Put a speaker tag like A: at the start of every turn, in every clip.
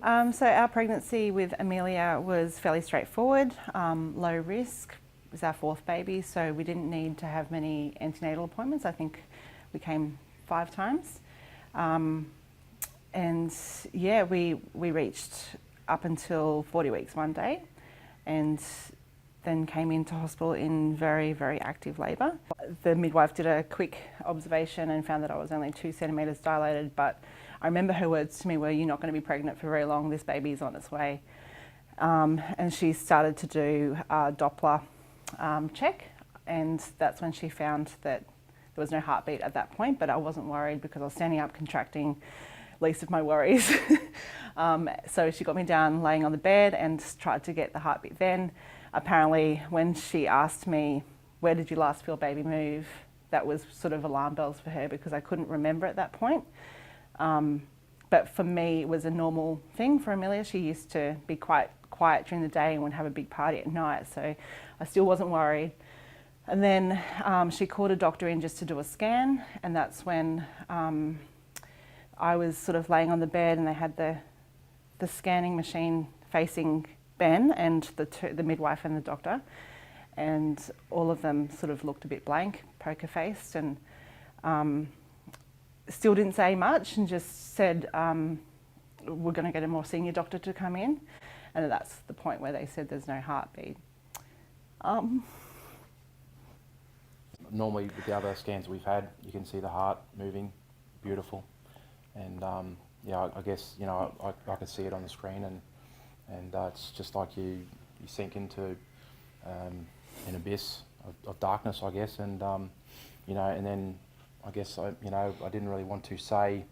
A: So our pregnancy with Amelia was fairly straightforward, low risk. It was our fourth baby, so we didn't need to have many antenatal appointments. I think we came 5 times. And yeah, we reached up until 40 weeks one day and then came into hospital in very, very active labour. The midwife did a quick observation and found that I was only 2 centimetres dilated, but I remember her words to me were, "You're not going to be pregnant for very long, this baby's on its way." And she started to do a Doppler check, and that's when she found that there was no heartbeat at that point, but I wasn't worried because I was standing up contracting, least of my worries. So she got me down laying on the bed and tried to get the heartbeat then. Apparently when she asked me, "Where did you last feel baby move?" that was sort of alarm bells for her because I couldn't remember at that point. But for me it was a normal thing. For Amelia, she used to be quite quiet during the day and would have a big party at night, so I still wasn't worried. And then she called a doctor in just to do a scan, and that's when I was sort of laying on the bed and they had the scanning machine facing Ben and the midwife and the doctor, and all of them sort of looked a bit blank, poker faced, and still didn't say much and just said, "We're going to get a more senior doctor to come in." And that's the point where they said there's no heartbeat.
B: Normally with the other scans we've had, you can see the heart moving, beautiful. And yeah, I guess, you know, I could see it on the screen, and it's just like you sink into an abyss of darkness, I guess. And you know, and then I guess I didn't really want to say.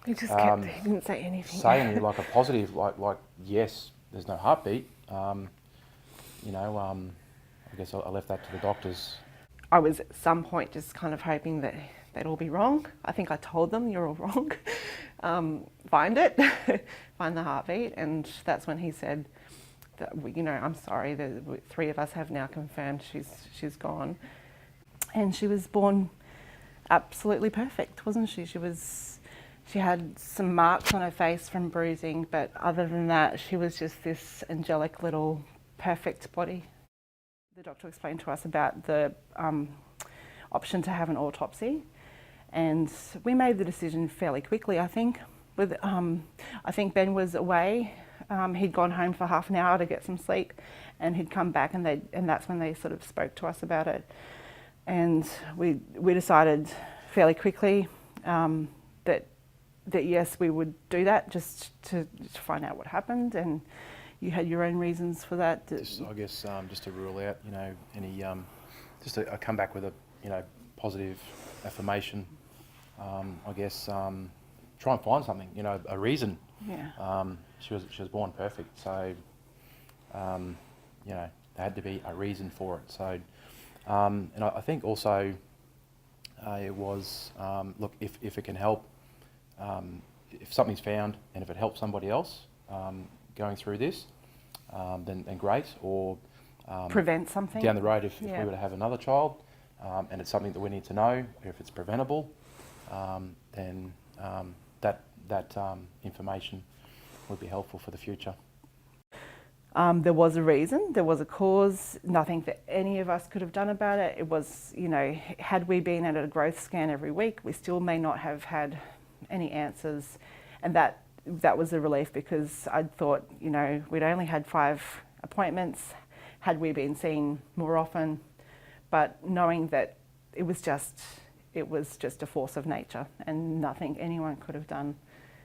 A: He just kept. He didn't say anything.
B: Say anything like a positive, like yes, there's no heartbeat. You know, I guess I left that to the doctors.
A: I was at some point just kind of hoping that they'd all be wrong. I think I told them, "You're all wrong. Find it, find the heartbeat." And that's when he said that, "You know, I'm sorry, the 3 of us have now confirmed she's gone." And she was born absolutely perfect, wasn't she? She had some marks on her face from bruising, but other than that, she was just this angelic little perfect body. The doctor explained to us about the option to have an autopsy, and we made the decision fairly quickly, I think. I think Ben was away. He'd gone home for half an hour to get some sleep, and he'd come back, and that's when they sort of spoke to us about it. And we decided fairly quickly that yes, we would do that just to find out what happened. And you had your own reasons for that.
B: I guess just to rule out, you know, any just to come back with a, you know, positive affirmation. I guess try and find something, you know, a reason.
A: Yeah.
B: She was born perfect, so you know, there had to be a reason for it. So and I think also it was look, if it can help, if something's found and if it helps somebody else going through this, then great. Or
A: prevent something
B: down the road if we were to have another child, and it's something that we need to know, or if it's preventable, then that information would be helpful for the future.
A: There was a reason, there was a cause, nothing that any of us could have done about it. It was, you know, had we been at a growth scan every week, we still may not have had any answers. And that was a relief, because I'd thought, you know, we'd only had 5 appointments, had we been seen more often, but knowing that it was just a force of nature and nothing anyone could have done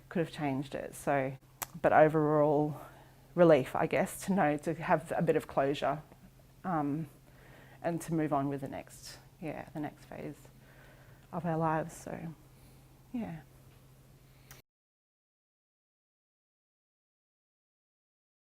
A: could have changed it. So, but overall relief, I guess, to know, to have a bit of closure, and to move on with the next phase of our lives. So, yeah.